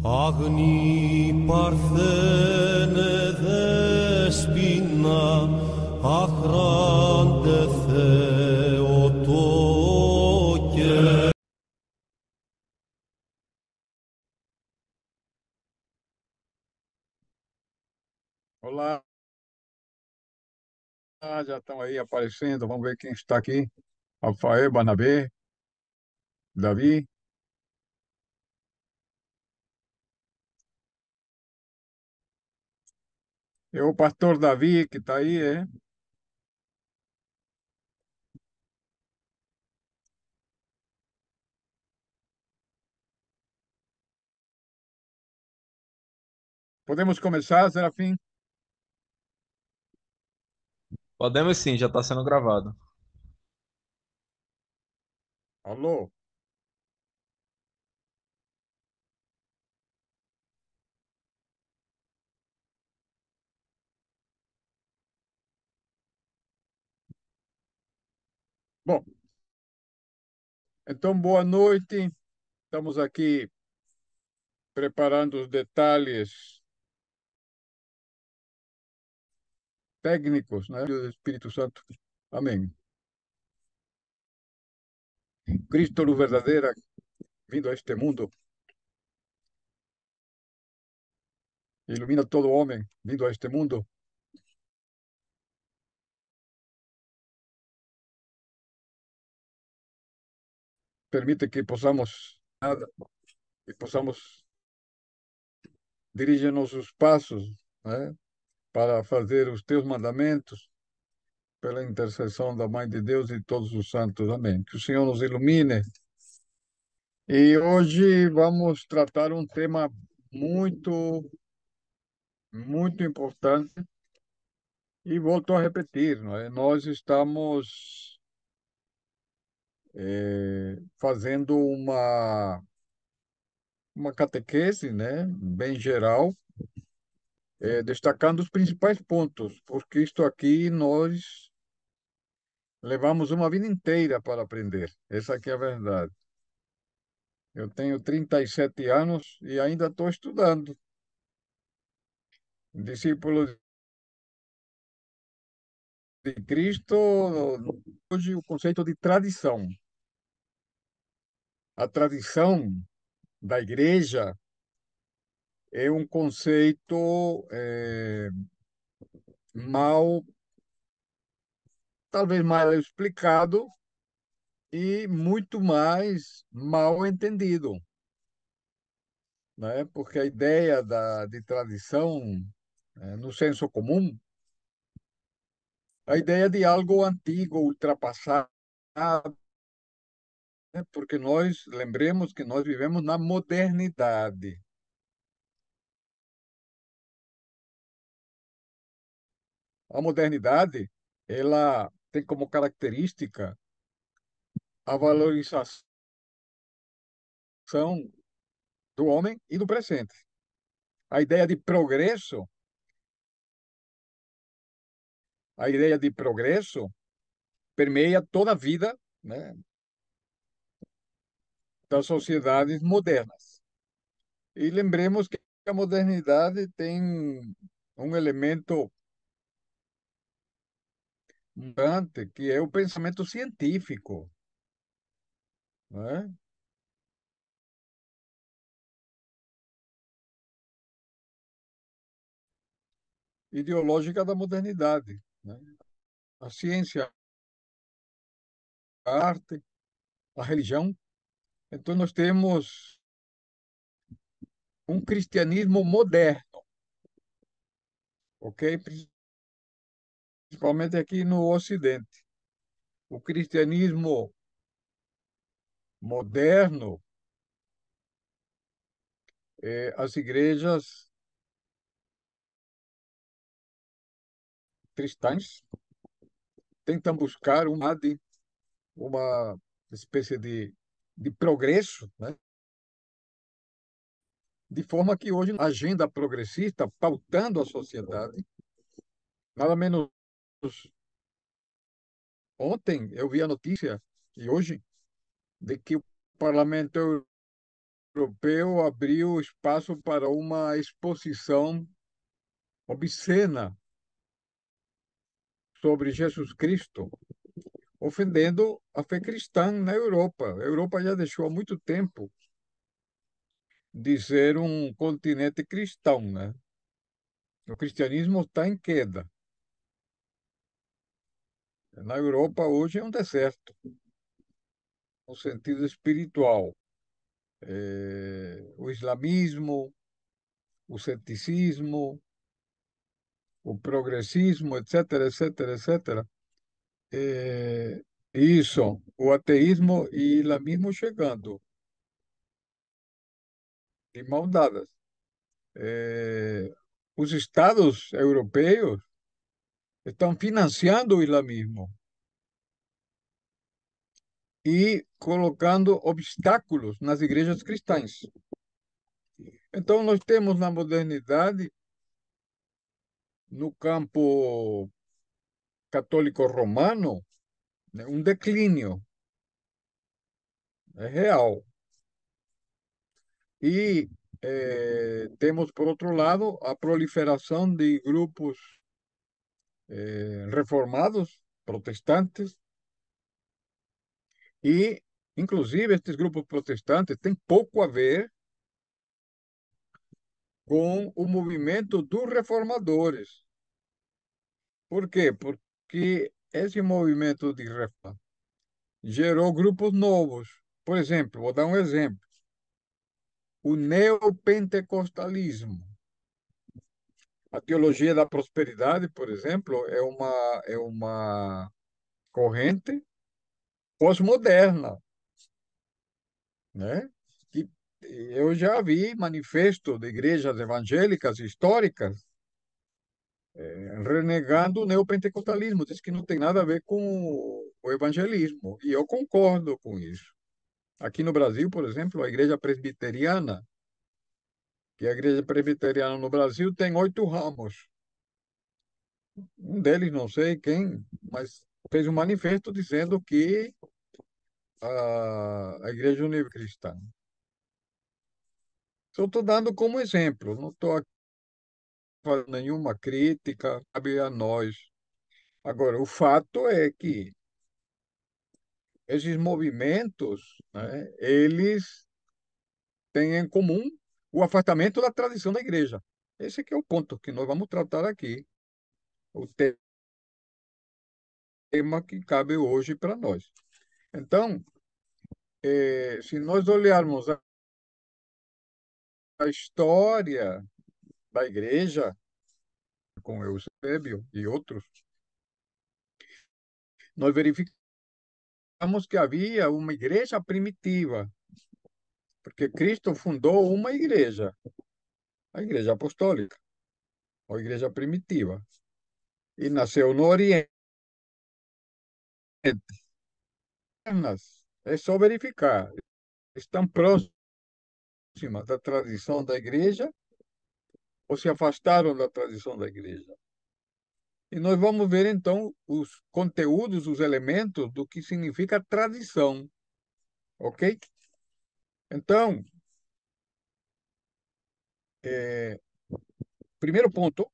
Άγνη παρθένε δέσποινα, αχράντε Θεοτόκε. Olá, já estão aí aparecendo. Vamos ver quem está aqui. Rafael, Barnabé, Davi. É o pastor Davi que está aí, é? Podemos começar, Serafim? Podemos sim, já está sendo gravado. Alô? Bom, então boa noite. Estamos aqui preparando os detalhes técnicos, né, do Espírito Santo. Amém. Cristo, luz verdadeira, vindo a este mundo, ilumina todo homem, vindo a este mundo. Permite que possamos nada, que possamos dirigir nossos passos, né, para fazer os teus mandamentos, pela intercessão da Mãe de Deus e todos os santos. Amém. Que o Senhor nos ilumine. E hoje vamos tratar um tema muito, muito importante e volto a repetir, não é? Nós estamos fazendo uma catequese, né, bem geral, destacando os principais pontos, porque isto aqui nós levamos uma vida inteira para aprender. Essa aqui é a verdade. Eu tenho 37 anos e ainda estou estudando. Discípulo de Cristo, hoje o conceito de tradição. A tradição da igreja é um conceito mal, talvez mal explicado e muito mais mal entendido, né? Porque a ideia de tradição, no senso comum, a ideia de algo antigo, ultrapassado, né? Porque nós lembremos que nós vivemos na modernidade. A modernidade, ela tem como característica a valorização do homem e do presente. A ideia de progresso, a ideia de progresso permeia toda a vida, né, das sociedades modernas. E lembremos que a modernidade tem um elemento importante, que é o pensamento científico, né? Ideológica da modernidade, né? A ciência, a arte, a religião. Então, nós temos um cristianismo moderno, ok? Principalmente aqui no Ocidente. O cristianismo moderno, as igrejas cristãs tentam buscar uma espécie de progresso, né? De forma que hoje a agenda progressista, pautando a sociedade, nada menos ontem eu vi a notícia, e hoje, de que o Parlamento europeu abriu espaço para uma exposição obscena sobre Jesus Cristo, ofendendo a fé cristã na Europa. A Europa já deixou há muito tempo de ser um continente cristão, né? O cristianismo está em queda. Na Europa hoje é um deserto, no sentido espiritual. O islamismo, o ceticismo, o progressismo, etc., etc., etc. É, isso, o ateísmo e islamismo chegando, de mão dadas. É, os estados europeus estão financiando o islamismo e colocando obstáculos nas igrejas cristãs. Então, nós temos na modernidade, no campo católico romano, né, um declínio, é real. E temos, por outro lado, a proliferação de grupos reformados, protestantes, e, inclusive, estes grupos protestantes têm pouco a ver com o movimento dos reformadores. Por quê? Porque esse movimento de reforma gerou grupos novos. Por exemplo, vou dar um exemplo: o neopentecostalismo. A teologia da prosperidade, por exemplo, é uma corrente pós-moderna, né? Que eu já vi manifesto de igrejas evangélicas históricas renegando o neopentecostalismo, diz que não tem nada a ver com o evangelismo, e eu concordo com isso. Aqui no Brasil, por exemplo, a igreja presbiteriana, que a igreja presbiteriana no Brasil tem 8 ramos. Um deles, não sei quem, mas fez um manifesto dizendo que a Igreja Universal Cristã. Só estou dando como exemplo, não estou fazendo nenhuma crítica, cabe a nós. Agora, o fato é que esses movimentos, né, eles têm em comum o afastamento da tradição da igreja. Esse que é o ponto que nós vamos tratar aqui, o tema que cabe hoje para nós. Então, se nós olharmos a história da igreja, com Eusébio e outros, nós verificamos que havia uma igreja primitiva, porque Cristo fundou uma igreja, a igreja apostólica, ou igreja primitiva, e nasceu no Oriente. É só verificar, estão próximas da tradição da igreja ou se afastaram da tradição da igreja. E nós vamos ver, então, os conteúdos, os elementos do que significa tradição, ok? Então, primeiro ponto, o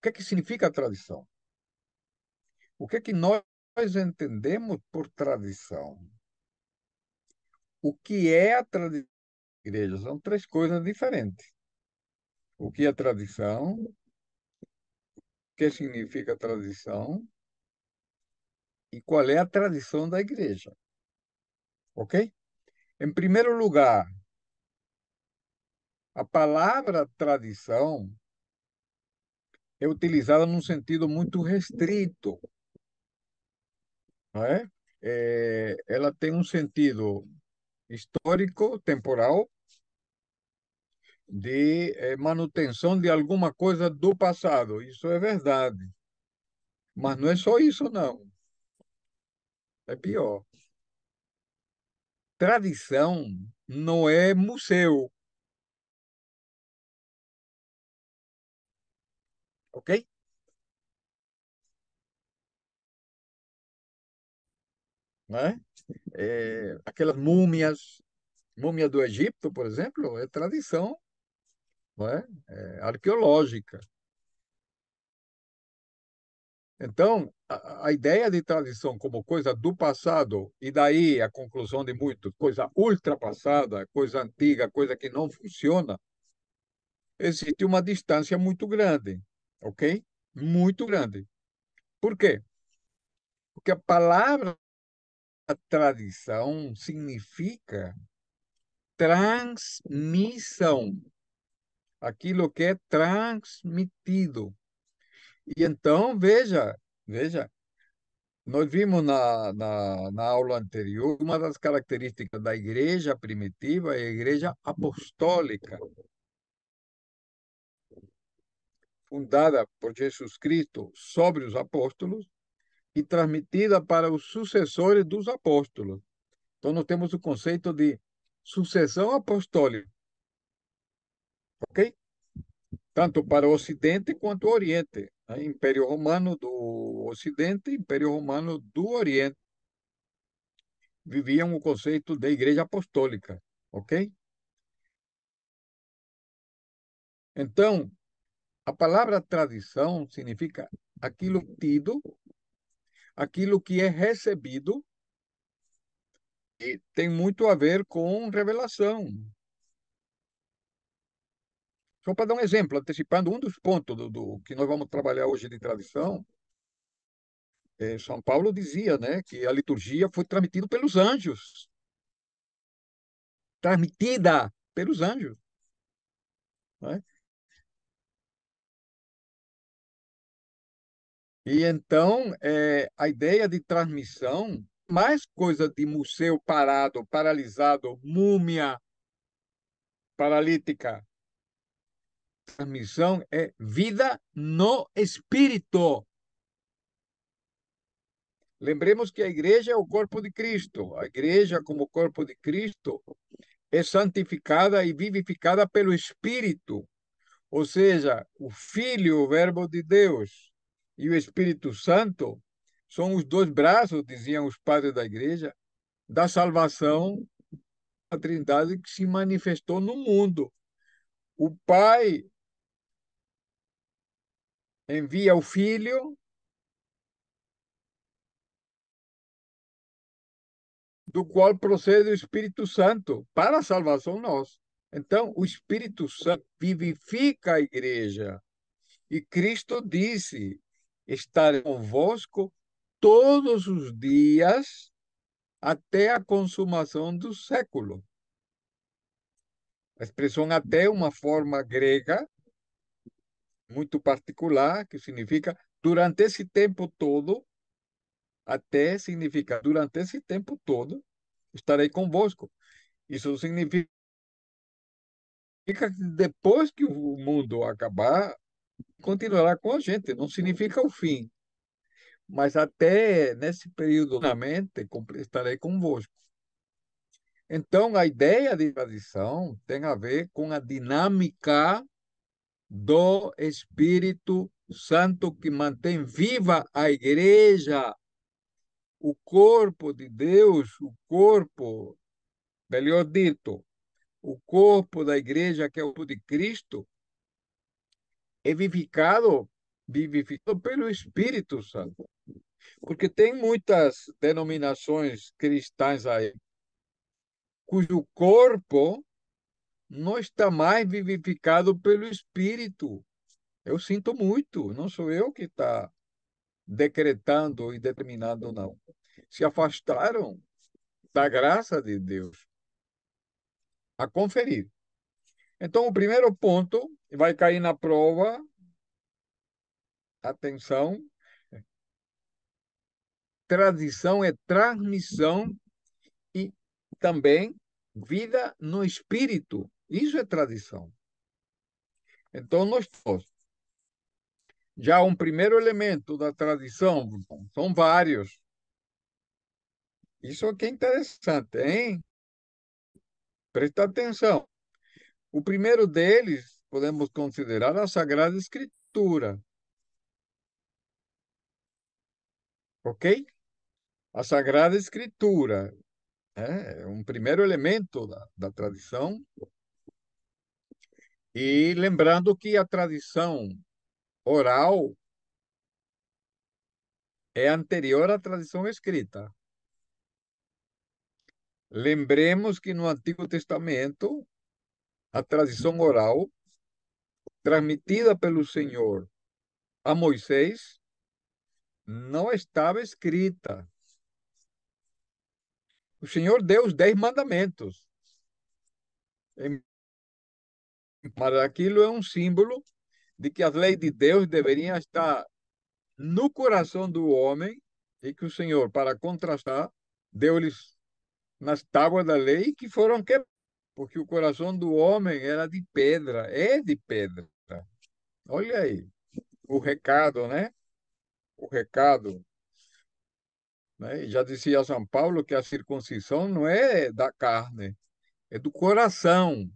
que é que significa tradição? O que é que nós entendemos por tradição? O que é a tradição da igreja? São três coisas diferentes. O que é tradição? O que significa tradição? E qual é a tradição da igreja? Ok? Em primeiro lugar, a palavra tradição é utilizada num sentido muito restrito, não é? Ela tem um sentido histórico, temporal, de manutenção de alguma coisa do passado. Isso é verdade. Mas não é só isso, não. É pior. Tradição não é museu, ok? Não é? Aquelas múmias, Múmia do Egito, por exemplo, é tradição, não é? É arqueológica. Então, a ideia de tradição como coisa do passado, e daí a conclusão de muitos, coisa ultrapassada, coisa antiga, coisa que não funciona, existe uma distância muito grande, ok? Muito grande. Por quê? Porque a palavra tradição significa transmissão, aquilo que é transmitido. E então, veja, nós vimos na aula anterior, uma das características da igreja primitiva é a igreja apostólica, fundada por Jesus Cristo sobre os apóstolos e transmitida para os sucessores dos apóstolos. Então, nós temos o conceito de sucessão apostólica, ok? Tanto para o Ocidente quanto o Oriente, né? Império Romano do Ocidente, Império Romano do Oriente, viviam o conceito de igreja apostólica, ok? Então, a palavra tradição significa aquilo tido, aquilo que é recebido, e tem muito a ver com revelação. Só para dar um exemplo, antecipando um dos pontos do que nós vamos trabalhar hoje de tradição, São Paulo dizia, né, que a liturgia foi transmitida pelos anjos, transmitida pelos anjos, né? E então, a ideia de transmissão, mais coisa de museu parado, paralisado, múmia paralítica, transmissão é vida no espírito. Lembremos que a igreja é o corpo de Cristo. A igreja, como corpo de Cristo, é santificada e vivificada pelo Espírito. Ou seja, o Filho, o Verbo de Deus, e o Espírito Santo são os dois braços, diziam os padres da igreja, da salvação da Trindade que se manifestou no mundo. O Pai envia o Filho, do qual procede o Espírito Santo para a salvação nossa. Então, o Espírito Santo vivifica a igreja. E Cristo disse: estarei convosco todos os dias até a consumação do século. A expressão até é uma forma grega muito particular, que significa durante esse tempo todo, até significa durante esse tempo todo, estarei convosco. Isso significa que depois que o mundo acabar, continuará com a gente. Não significa o fim, mas até nesse período na mente estarei convosco. Então, a ideia de tradição tem a ver com a dinâmica do Espírito Santo que mantém viva a igreja, o corpo de Deus, o corpo, melhor dito, o corpo da igreja, que é o corpo de Cristo, é vivificado pelo Espírito Santo. Porque tem muitas denominações cristãs aí, cujo corpo não está mais vivificado pelo Espírito. Eu sinto muito, não sou eu que está decretando e determinando, não. Se afastaram da graça de Deus. A conferir. Então, o primeiro ponto vai cair na prova, atenção, tradição é transmissão e também vida no espírito. Isso é tradição. Então, nós temos já um primeiro elemento da tradição, são vários. Isso aqui é interessante, hein? Presta atenção. O primeiro deles, podemos considerar a Sagrada Escritura, ok? A Sagrada Escritura. É um primeiro elemento da tradição. E lembrando que a tradição oral é anterior à tradição escrita. Lembremos que no Antigo Testamento, a tradição oral, transmitida pelo Senhor a Moisés, não estava escrita. O Senhor deu os 10 mandamentos. Mas aquilo é um símbolo de que as leis de Deus deveriam estar no coração do homem e que o Senhor, para contrastar, deu-lhes nas tábuas da lei que foram quebradas, porque o coração do homem era de pedra, é de pedra. Olha aí o recado, né? O recado, né? E já dizia São Paulo que a circuncisão não é da carne, é do coração.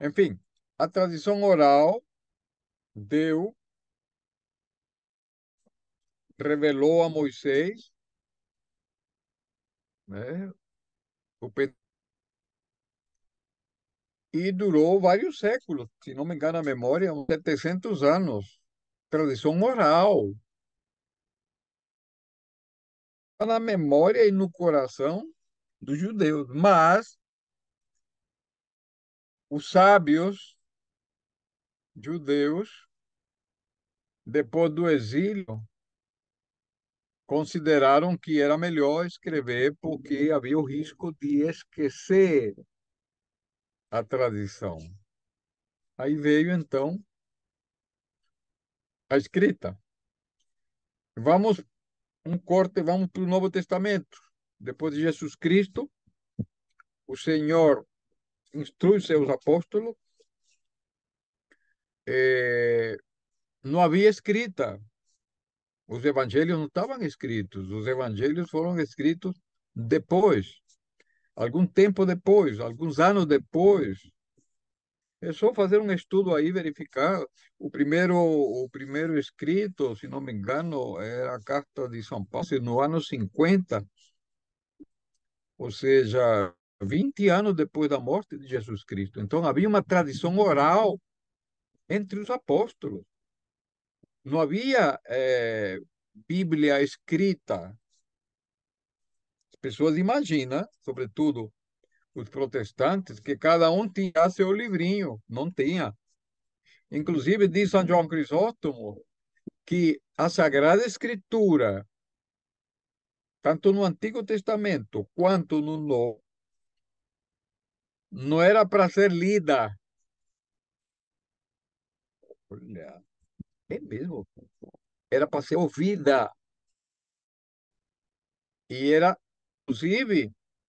Enfim, a tradição oral deu, revelou a Moisés, né? O e durou vários séculos, se não me engano a memória, uns 700 anos. Tradição oral, na memória e no coração dos judeus. Mas os sábios judeus, depois do exílio, consideraram que era melhor escrever porque havia o risco de esquecer a tradição. Aí veio, então, a escrita. Vamos, um corte, vamos para o Novo Testamento. Depois de Jesus Cristo, o Senhor instrui seus apóstolos, não havia escrita. Os evangelhos não estavam escritos. Os evangelhos foram escritos depois, algum tempo depois, alguns anos depois. É só fazer um estudo aí, verificar. O primeiro escrito, se não me engano, era a Carta de São Paulo, no ano 50, ou seja, 20 anos depois da morte de Jesus Cristo. Então, havia uma tradição oral entre os apóstolos. Não havia Bíblia escrita. As pessoas imaginam, sobretudo os protestantes, que cada um tinha seu livrinho. Não tinha. Inclusive, diz São João Crisóstomo que a Sagrada Escritura, tanto no Antigo Testamento quanto no Novo, não era para ser lida. Olha, é mesmo. Era para ser ouvida. E era,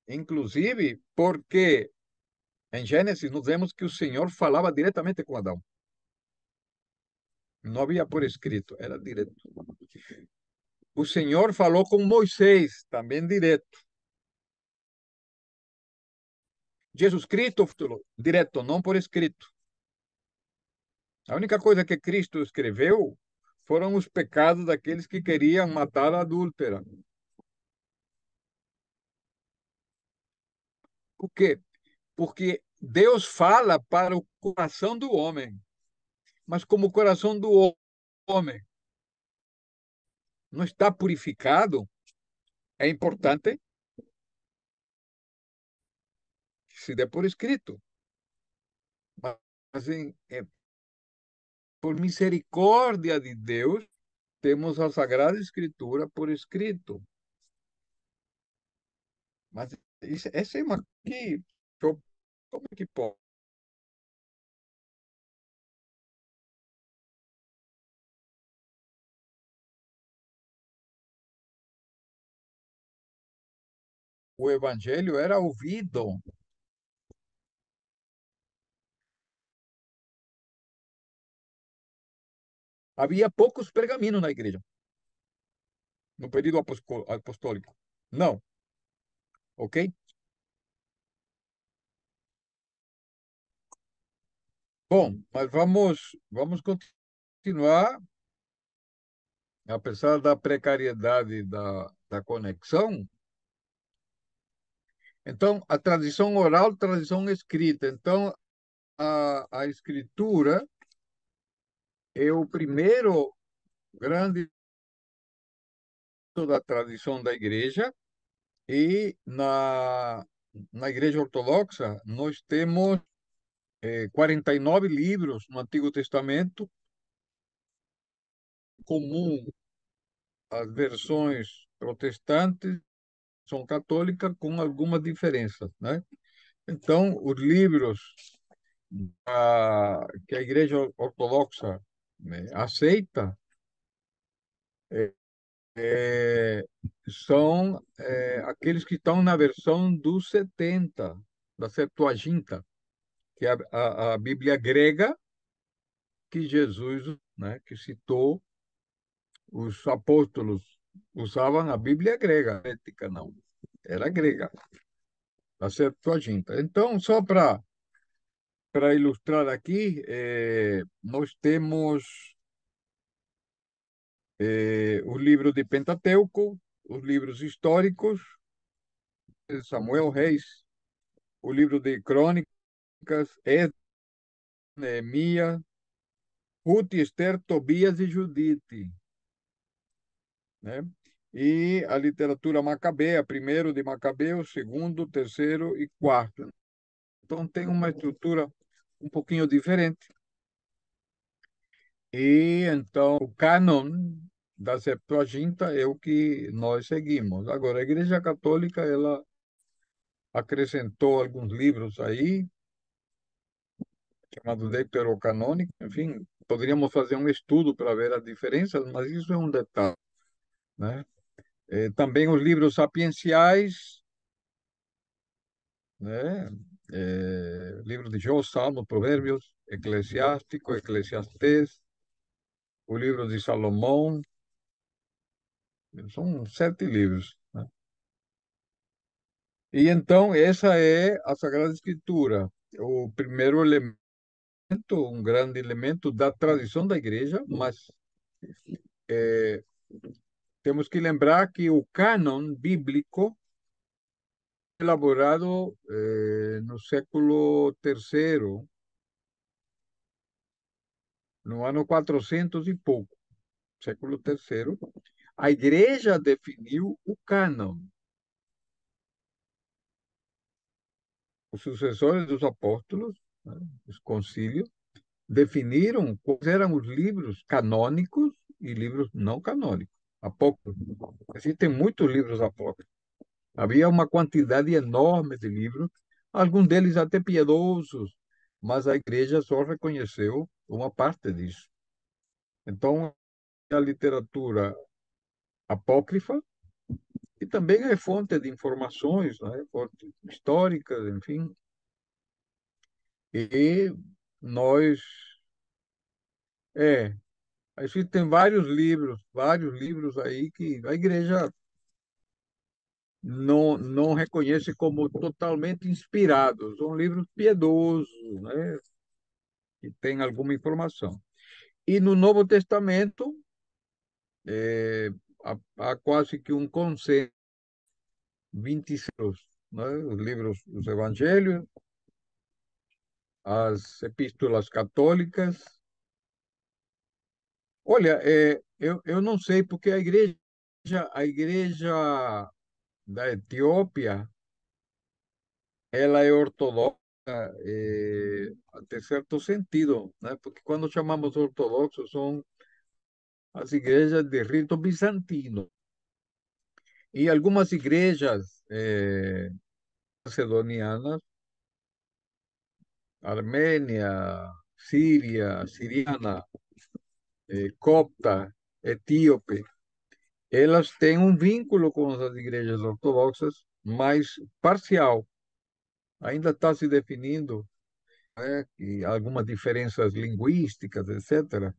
inclusive, porque em Gênesis nós vemos que o Senhor falava diretamente com Adão. Não havia por escrito, era direto. O Senhor falou com Moisés, também direto. Jesus Cristo, direto, não por escrito. A única coisa que Cristo escreveu foram os pecados daqueles que queriam matar a adúltera. Por quê? Porque Deus fala para o coração do homem, mas como o coração do homem não está purificado, é importante que se dê por escrito. Mas por misericórdia de Deus, temos a Sagrada Escritura por escrito. Mas essa é uma que como é que pode? O evangelho era ouvido. Havia poucos pergaminhos na igreja, no período apostólico. Não, ok? Bom, mas vamos continuar, apesar da precariedade da conexão. Então, a tradição oral, tradição escrita. Então, a escritura é o primeiro grande da tradição da igreja, e na igreja ortodoxa nós temos 49 livros no Antigo Testamento, comum às versões protestantes, são católicas, com algumas diferenças, né? Então, os livros que a igreja ortodoxa, né, aceita é, é, são aqueles que estão na versão dos 70, da Septuaginta, que é a Bíblia grega que Jesus, né, que citou, os apóstolos usavam a Bíblia grega, ética não, era grega, a Septuaginta. Então, só para ilustrar aqui, nós temos os livros de Pentateuco, os livros históricos, de Samuel, Reis, o livro de Crônicas, Esdras, Neemias, Ruth, Esther, Tobias e Judite, né? E a literatura macabeia, primeiro de Macabeus, segundo, terceiro e quarto. Então tem uma estrutura um pouquinho diferente. E então o cânon da Septuaginta é o que nós seguimos. Agora, a Igreja Católica, ela acrescentou alguns livros aí, chamados deuterocanônicos. Enfim, poderíamos fazer um estudo para ver as diferenças, mas isso é um detalhe, né? Também os livros sapienciais, né? Livro de Jó, Salmo, Provérbios, Eclesiástico, Eclesiastés, o livro de Salomão, são 7 livros, né? E então, essa é a Sagrada Escritura, o primeiro elemento, um grande elemento da tradição da igreja, mas temos que lembrar que o cânon bíblico elaborado no século terceiro, no ano 400 e pouco, século terceiro, a igreja definiu o cânon. Os sucessores dos apóstolos, né, os concílios, definiram quais eram os livros canônicos e livros não canônicos, apócrifos. Existem muitos livros apócrifos. Havia uma quantidade enorme de livros, alguns deles até piedosos, mas a igreja só reconheceu uma parte disso. Então, a literatura apócrifa, e também é fonte de informações, né? Fonte históricas, enfim. E nós, é, existem vários livros aí que a igreja não reconhece como totalmente inspirados. São livros piedosos, né? Que têm alguma informação. E no Novo Testamento, é, há quase que um consenso, 26, né? Os livros dos Evangelhos, as epístolas católicas. Olha, eu não sei, porque a igreja da Etiópia, ela é ortodoxa, até certo sentido, né? Porque quando chamamos ortodoxos são as igrejas de rito bizantino. E algumas igrejas macedonianas, Armênia, Síria, siriana, copta, etíope, elas têm um vínculo com as igrejas ortodoxas, mas parcial. Ainda está se definindo, né, e algumas diferenças linguísticas, etc.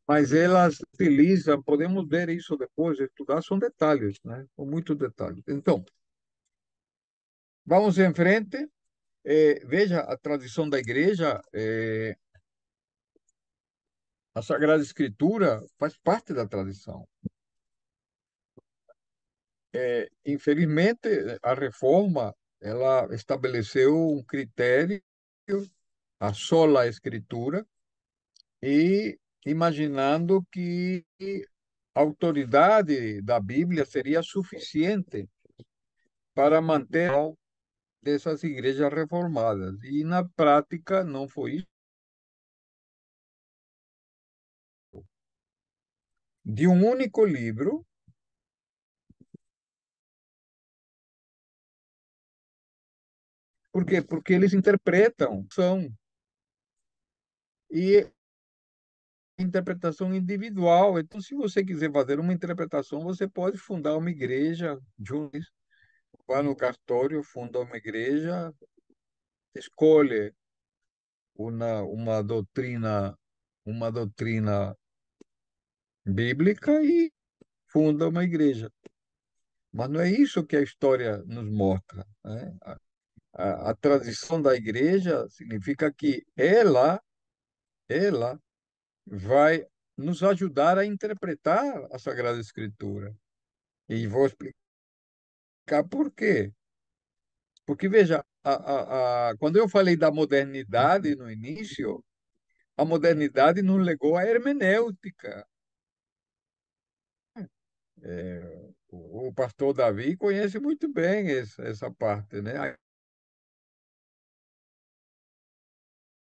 Mas elas utilizam, podemos ver isso depois, estudar, são detalhes, né? São muitos detalhes. Então, vamos em frente. Veja a tradição da igreja, a Sagrada Escritura faz parte da tradição. Infelizmente, a reforma ela estabeleceu um critério, a sola escritura, e imaginando que a autoridade da Bíblia seria suficiente para manter dessas igrejas reformadas. E na prática não foi isso. De um único livro, por quê? Porque eles interpretam, são, e interpretação individual. Então, se você quiser fazer uma interpretação, você pode fundar uma igreja, junto, vai no cartório, funda escolhe uma doutrina bíblica e funda uma igreja. Mas não é isso que a história nos mostra, né? A tradição da igreja significa que ela vai nos ajudar a interpretar a Sagrada Escritura. E vou explicar por quê. Porque, veja, quando eu falei da modernidade no início, a modernidade nos legou a hermenêutica. O pastor Davi conhece muito bem essa parte, né?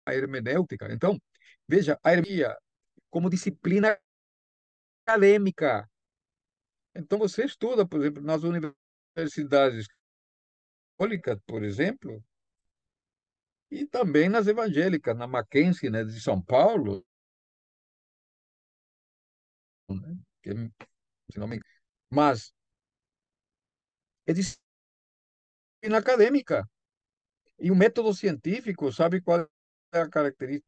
A hermenêutica. Então, veja, a hermeia como disciplina acadêmica. Então, você estuda, por exemplo, nas universidades católicas, por exemplo, e também nas evangélicas, na Mackenzie, né, de São Paulo, né, que, se não me... mas é disciplina acadêmica. E o método científico, sabe qual é a característica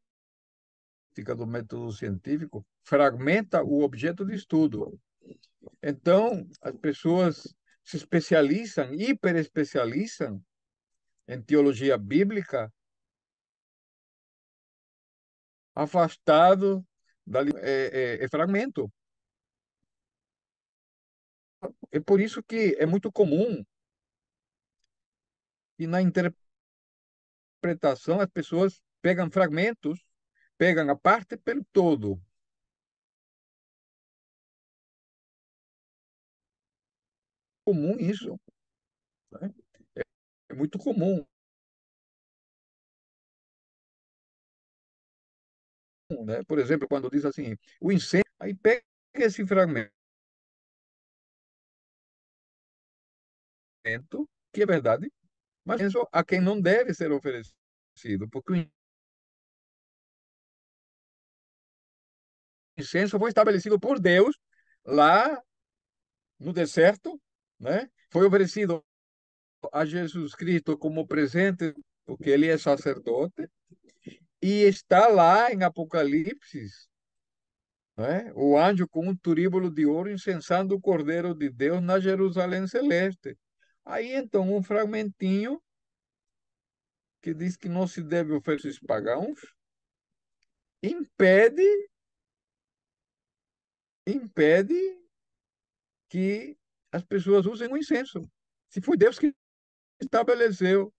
do método científico? Fragmenta o objeto de estudo. Então, as pessoas se especializam, hiperespecializam em teologia bíblica, afastado é fragmento. É por isso que é muito comum que na interpretação as pessoas pegam fragmentos, pegam a parte pelo todo. Comum isso, né? É muito comum, né? Por exemplo, quando diz assim, o incêndio, aí pega esse fragmento, que é verdade, mas isso a quem não deve ser oferecido, porque o incenso foi estabelecido por Deus lá no deserto, né? Foi oferecido a Jesus Cristo como presente, porque ele é sacerdote, e está lá em Apocalipse, né? O anjo com um turíbulo de ouro incensando o Cordeiro de Deus na Jerusalém Celeste. Aí então um fragmentinho que diz que não se deve oferecer aos pagãos, impede, impede que as pessoas usem o incenso. Se foi Deus que estabeleceu.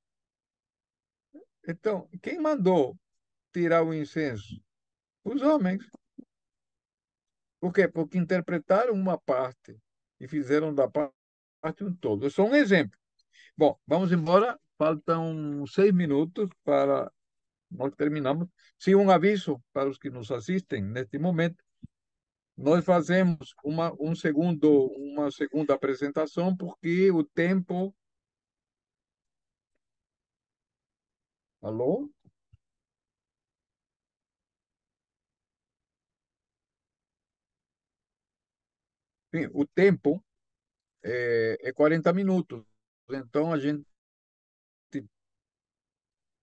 Então, quem mandou tirar o incenso? Os homens. Por quê? Porque interpretaram uma parte e fizeram da parte um todo. É só um exemplo. Bom, vamos embora. Faltam 6 minutos para nós terminamos. Sim, um aviso para os que nos assistem neste momento. Nós fazemos uma segunda apresentação porque o tempo. Alô? Sim, o tempo é 40 minutos. Então a gente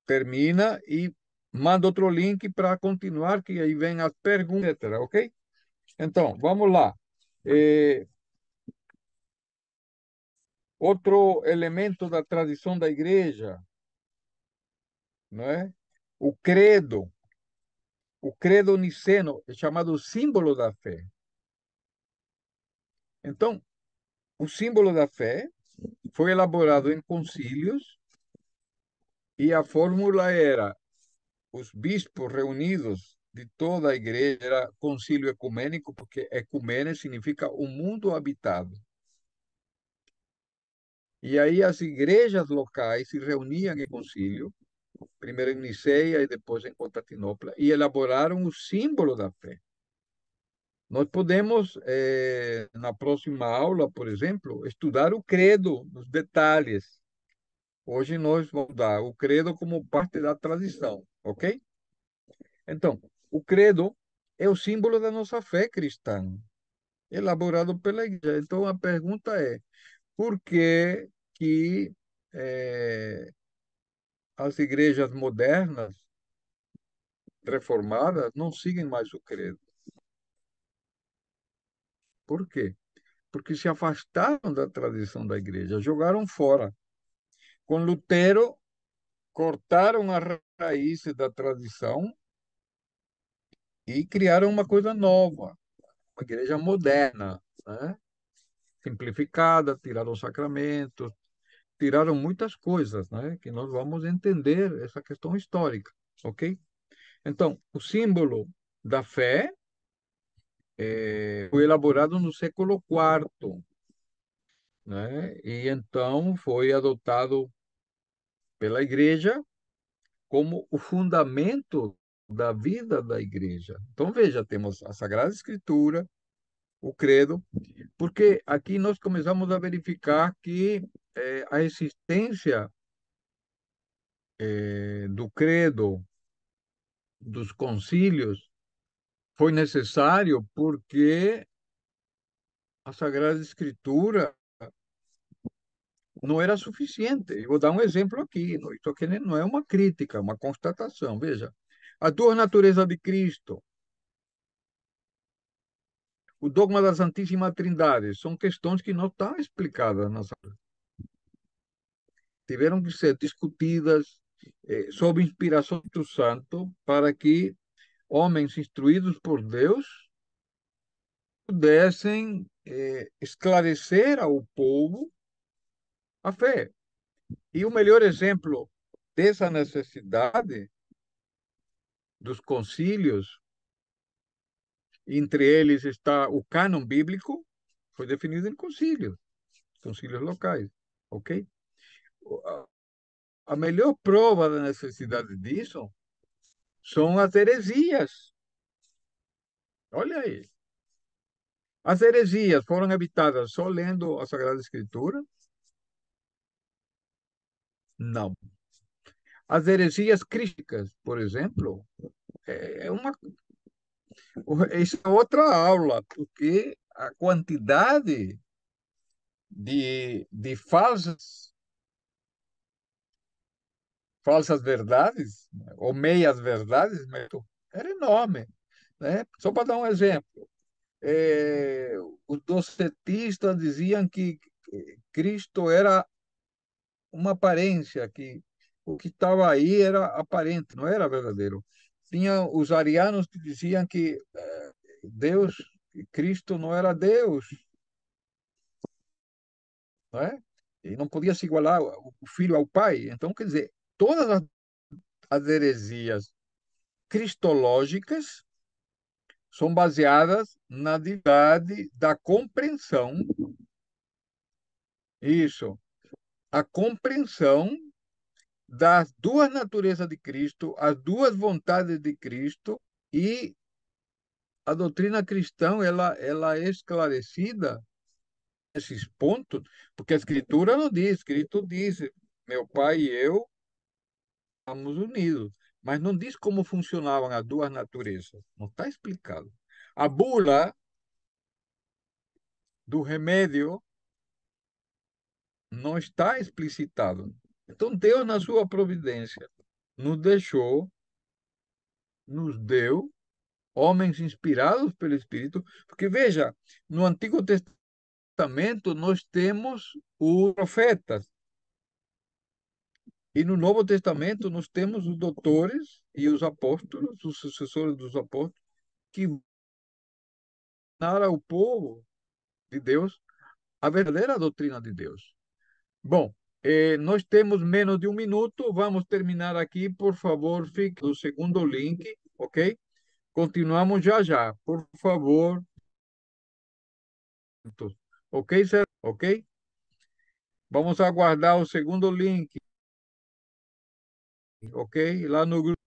termina e manda outro link para continuar, que aí vem as perguntas, etc, ok? Então, vamos lá. Eh, Outro elemento da tradição da igreja, não é? O credo, o credo niceno, é chamado símbolo da fé. Então, o símbolo da fé foi elaborado em concílios e a fórmula era os bispos reunidos de toda a igreja, era concílio ecumênico, porque ecumene significa o mundo habitado. E aí as igrejas locais se reuniam em concílio, primeiro em Niceia e depois em Constantinopla, e elaboraram o símbolo da fé. Nós podemos, na próxima aula, por exemplo, estudar o credo, nos detalhes. Hoje nós vamos dar o credo como parte da tradição, ok? Então, o credo é o símbolo da nossa fé cristã, elaborado pela igreja. Então, a pergunta é, por que eh, as igrejas modernas, reformadas, não seguem mais o credo? Por quê? Porque se afastaram da tradição da igreja, jogaram fora. Com Lutero, cortaram as raízes da tradição e criaram uma coisa nova, uma igreja moderna, né? Simplificada, tiraram os sacramentos, tiraram muitas coisas, né? Que nós vamos entender essa questão histórica, ok? Então, o símbolo da fé foi elaborado no século IV, né? E então foi adotado pela igreja como o fundamento da vida da igreja. Então, veja, temos a Sagrada Escritura, o credo, porque aqui nós começamos a verificar que a existência do credo, dos concílios, foi necessário porque a Sagrada Escritura não era suficiente. Eu vou dar um exemplo aqui. Isso aqui não é uma crítica, é uma constatação. Veja, a duas naturezas de Cristo, o dogma da Santíssima Trindade, são questões que não estão explicadas nas tiveram que ser discutidas sob inspiração do Santo para que homens instruídos por Deus pudessem esclarecer ao povo a fé. E o melhor exemplo dessa necessidade dos concílios, entre eles está o cânon bíblico, foi definido em concílios locais, ok? A melhor prova da necessidade disso são as heresias. Olha aí. As heresias foram evitadas só lendo a Sagrada Escritura? Não. As heresias crísticas, por exemplo, é uma isso é outra aula, porque a quantidade de falsas verdades, ou meias verdades, era enorme, né? Só para dar um exemplo, os docetistas diziam que Cristo era uma aparência, que o que estava aí era aparente, não era verdadeiro. Tinha os arianos que diziam que Deus, Cristo não era Deus, não é? E não podia se igualar o filho ao pai. Então, quer dizer, todas as heresias cristológicas são baseadas na divindade da compreensão, isso, a compreensão das duas naturezas de Cristo, as duas vontades de Cristo, e a doutrina cristã ela é esclarecida nesses pontos, porque a Escritura não diz, Cristo diz, meu pai e eu estamos unidos, mas não diz como funcionavam as duas naturezas, não está explicado. A bula do remédio não está explicitado. Então, Deus, na sua providência, nos deixou, nos deu homens inspirados pelo Espírito, porque veja, no Antigo Testamento nós temos os profetas, e no Novo Testamento nós temos os doutores e os apóstolos, os sucessores dos apóstolos, que ensinaram ao povo de Deus a verdadeira doutrina de Deus. Bom, nós temos menos de um minuto, vamos terminar aqui. Por favor, fique no segundo link, ok? Continuamos já já, por favor. Ok, certo? Ok? Vamos aguardar o segundo link, ok? Lá no grupo.